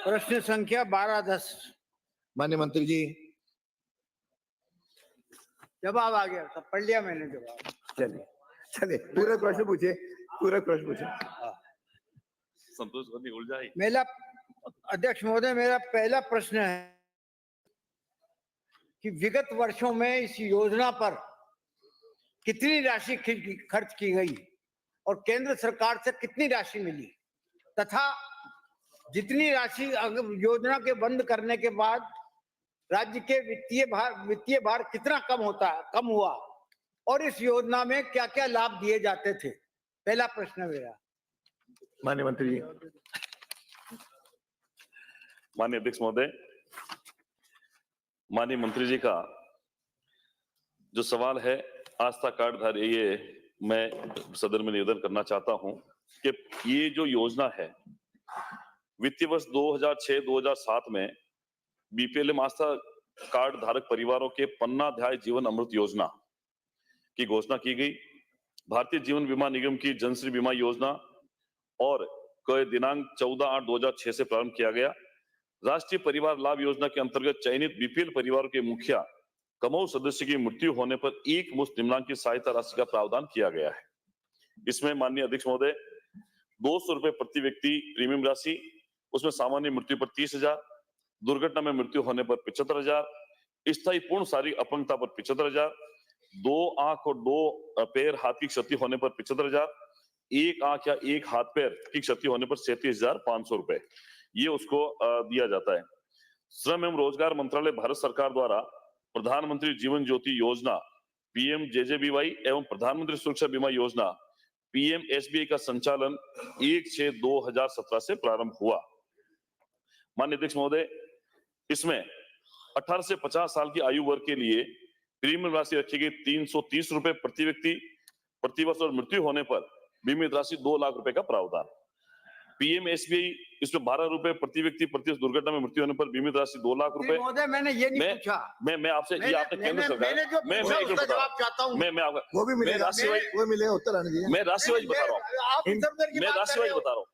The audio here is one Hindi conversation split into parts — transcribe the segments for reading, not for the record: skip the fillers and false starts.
प्रश्न संख्या 1210। माननीय मंत्री जी। जवाब आ गया, सब पढ़ लिया मैंने जवाब। चलिए चलिए पूरा प्रश्न पूछे, पूरा प्रश्न पूछे। संतोष गांधी उलझाई। मेरा अध्यक्ष महोदय, मेरा पहला प्रश्न है कि विगत वर्षों में इस योजना पर कितनी राशि खर्च की गई और केंद्र सरकार से कितनी राशि मिली, तथा जितनी राशि योजना के बंद करने के बाद राज्य के वित्तीय भार कितना कम हुआ और इस योजना में क्या क्या लाभ दिए जाते थे। पहला प्रश्न मेरा। माननीय मंत्री जी। माननीय अध्यक्ष महोदय, माननीय मंत्री जी का जो सवाल है आस्था कार्ड धारी, ये मैं सदन में निवेदन करना चाहता हूं कि ये जो योजना है वित्तीय वर्ष 2006-2007 में बीपीएल आस्था कार्ड धारक परिवारों के पन्नाध्याय जीवन अमृत योजना की घोषणा की गई। भारतीय जीवन बीमा निगम की जनश्री बीमा योजना और दिनांक 14/8/2006 से प्रारंभ किया गया। राष्ट्रीय परिवार लाभ योजना के अंतर्गत चयनित बीपीएल परिवारों के मुखिया कमऊ सदस्य की मृत्यु होने पर एक मुश्त निम्नांकित सहायता राशि का प्रावधान किया गया है। इसमें माननीय अध्यक्ष महोदय 200 रुपए प्रति व्यक्ति प्रीमियम राशि, उसमें सामान्य मृत्यु पर 30,000, दुर्घटना में मृत्यु होने पर 75,000, स्थायी पूर्ण शारीरिक अपंगता पर 75,000, 2 आंख और 2 पैर हाथ की क्षति होने पर 75,000, 1 आंख या 1 हाथ पैर की क्षति होने पर 37,500 रुपए ये उसको दिया जाता है। श्रम एवं रोजगार मंत्रालय भारत सरकार द्वारा प्रधानमंत्री जीवन ज्योति योजना PMJJBY एवं प्रधानमंत्री सुरक्षा बीमा योजना PMSBY का संचालन 1/6/2017 से प्रारंभ हुआ। माननीय अध्यक्ष महोदय, इसमें 18 से 50 साल की आयु वर्ग के लिए प्रीमियम राशि रखी गई 330 रुपए प्रति व्यक्ति प्रति वर्ष और मृत्यु होने पर बीमित राशि 2 लाख रुपए का प्रावधान। PMSBY इसमें 12 रुपए प्रति व्यक्ति प्रति वर्ष दुर्घटना में मृत्यु होने पर बीमित राशि 2 लाख रुपए। महोदय मैंने ये नहीं पूछा। मैं आपसे ये आपने केंद्र सरकार मैं उसका जवाब चाहता हूं। मैं आपका वो भी मिलेगा, वो मिलेगा, उत्तर आने दीजिए। मैं राशिवाइज बता रहा हूँ, मैं राशिवाइज बता रहा हूँ।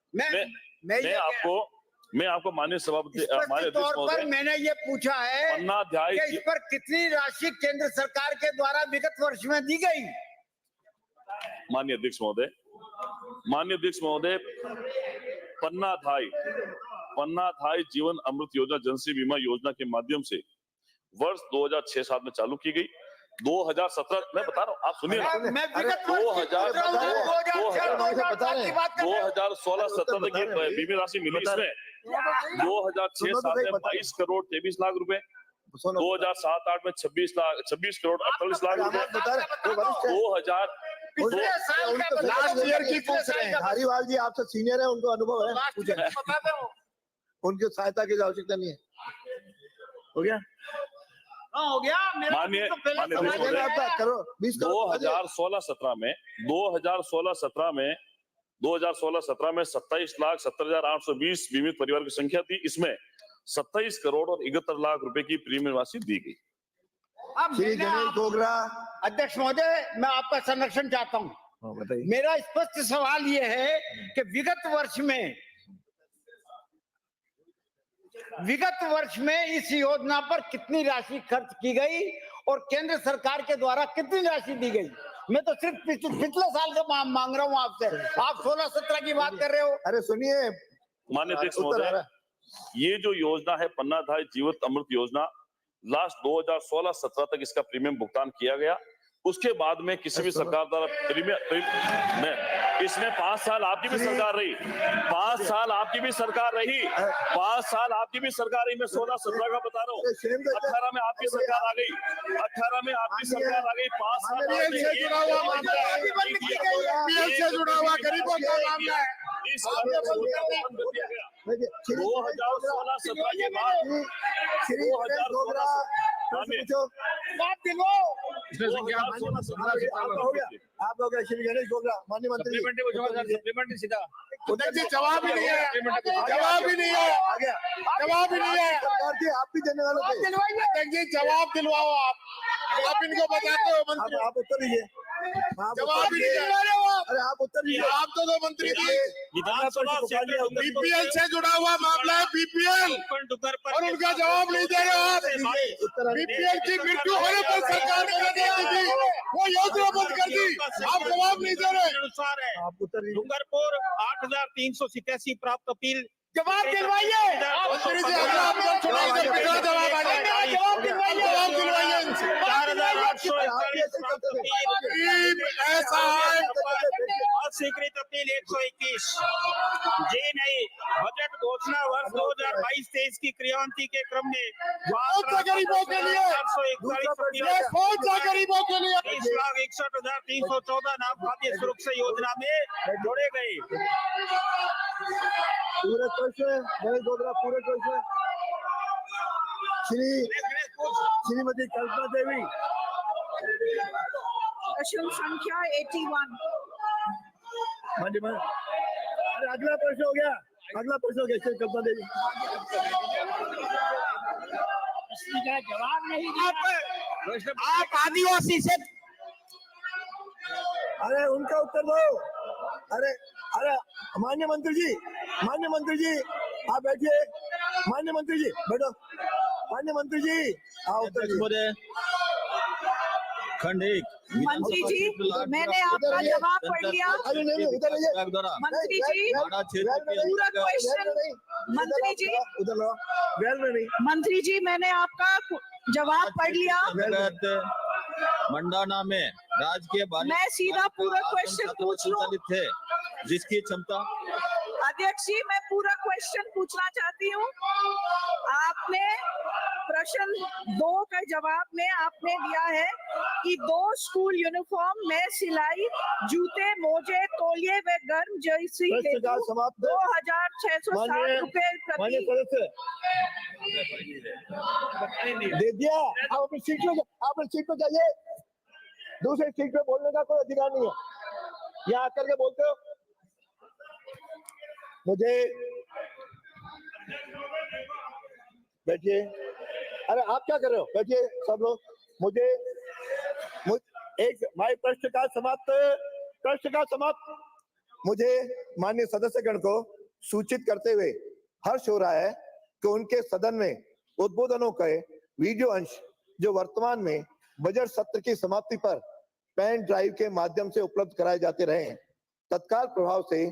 मैं आपको माननीय सभापति माननीय अध्यक्ष महोदय, मैंने ये पूछा है कि इस पर कितनी राशि केंद्र सरकार के द्वारा विगत वर्ष में दी गई। माननीय अध्यक्ष महोदय, पन्नाधाय जीवन अमृत योजना जनश्री बीमा योजना के माध्यम से वर्ष 2006-7 में चालू की गई। 2017 मैं बता रहा हूँ, आप सुनिए ना, 2016-17 तक ये बीमा राशि मिली। इसमें 2006-7 में 22 करोड़ 23 लाख रुपए, 2007-8 में 26 करोड़ 48 लाख रुपए, 2000 लास्ट ईयर की पूछ रहे हैं। धारीवाल जी आपसे सीनियर है, उनको अनुभव है, उनकी सहायता की आवश्यकता नहीं है। हो गया? हो गया। माननीय 2016-17 में 27,70,820 बीमित परिवार की संख्या थी। इसमें 27 करोड़ और 71 लाख रुपए की प्रीमियम राशि दी गई। अध्यक्ष महोदय, मैं आपका संरक्षण चाहता हूँ। मेरा स्पष्ट सवाल ये है कि विगत वर्ष में इस योजना पर कितनी राशि खर्च की गई और केंद्र सरकार के द्वारा कितनी राशि दी गई। मैं तो सिर्फ पिछले साल का मांग रहा हूँ आपसे। आप 16-17 की बात कर रहे हो। अरे सुनिए माननीय अध्यक्ष महोदय, ये जो योजना है पन्नाधाय जीवन अमृत योजना, लास्ट 2016-17 तक इसका प्रीमियम भुगतान किया गया। उसके बाद में किसी भी सरकार द्वारा प्रीमियम इसमें 5 साल आपकी भी सरकार रही, 5 साल आपकी भी सरकार रही, 5 साल आपकी भी सरकार रही। मैं 16-17 का बता रहा हूँ। 18 में आपकी सरकार आ गई, 18 में आपकी सरकार आ गई। 5 साल 2016-17 के बाद 2016 आप लोग श्री गणेश गोगरा माननीय मंत्री सीधा जवाब ही नहीं है, जवाब ही नहीं है। गया जवाब ही नहीं है। सरकार की आप भी देने वाले थे। अध्यक्ष जी जवाब दिलवाओ आप इनको बताते हो मंत्री। आप उत्तर दीजिए। जवाब ही नहीं दे रहे हो आप। अरे आप उत्तर दीजिए। आप तो दो मंत्री जी विधानसभा बीपीएल से जुड़ा हुआ मामला है बीपीएल और उनका जवाब नहीं दे रहे हो आप। बीपीएल की मृत्यु होने पर सरकार ने योजना दी थी, वो योजना बंद कर दी, आप जवाब नहीं दे रहे। अनुसार है आप उत्तर दीजिए। डूंगरपुर 8,387 प्राप्त अपील जवाब दिलवाइए मंत्री जी। अगर आपको चुनाव के बिना जवाब आ जाएगा, जवाब दिलवाइए इनसे। 4,841 ऐसा है अस्वीकृत अपील 121 जी नहीं। बजट घोषणा वर्ष 2022-23 की क्रियान्वयन के क्रम में कौन सा गरीबों के लिए? ये कौन सा गरीबों के लिए? 30,61,314 नाम खाद्य सुरक्षा योजना में जोड़े गए। पूरे क्वेश्चन गणेश गोबरा पूरे क्वेश्चन श्रीमती कल्पना देवी प्रश्न संख्या 81। हाँ जी अरे अगला प्रश्न हो गया श्री कल्पना देवी। जवाब नहीं आप आदिवासी से अरे उनका उत्तर दो। अरे अरे माननीय मंत्री जी आप बैठिए। माननीय मंत्री जी बैठो। माननीय मंत्री जी आप उत्तर दीजिए। खंड 1 मंत्री जी मैंने आपका जवाब पढ़ लिया। अरे नहीं उधर रहिए। मंत्री जी पूरा क्वेश्चन मंत्री जी उधर लो। वेल में नहीं। मंत्री जी मैंने आपका जवाब पढ़ लिया। मंडाना में राजकीय मैं सीधा पूरा क्वेश्चन पूछ लूं। संचालित है जिसकी क्षमता। अध्यक्ष जी मैं पूरा क्वेश्चन पूछना चाहती हूँ। आपने प्रश्न 2 के जवाब में आपने दिया है कि 2 स्कूल यूनिफॉर्म में सिलाई, जूते, मोजे, तौलिए व गर्म जर्सी हेतु समाप्त 2,660 रुपए माननीय प्रति। सदस्य दे दिया। आप अपनी सीट पे जाइए। दूसरी सीट पे बोलने का कोई अधिकार नहीं है। यहाँ आकर के बोलते हो। मुझे बैठिए। अरे आप क्या कर रहे हो? बैठिए सब लोग। मुझे एक भाई प्रश्न का समाप्त। मुझे माननीय सदस्यगण को सूचित करते हुए हर्ष हो रहा है कि उनके सदन में उद्बोधनों के वीडियो अंश जो वर्तमान में बजट सत्र की समाप्ति पर पेन ड्राइव के माध्यम से उपलब्ध कराए जाते रहे हैं, तत्काल प्रभाव से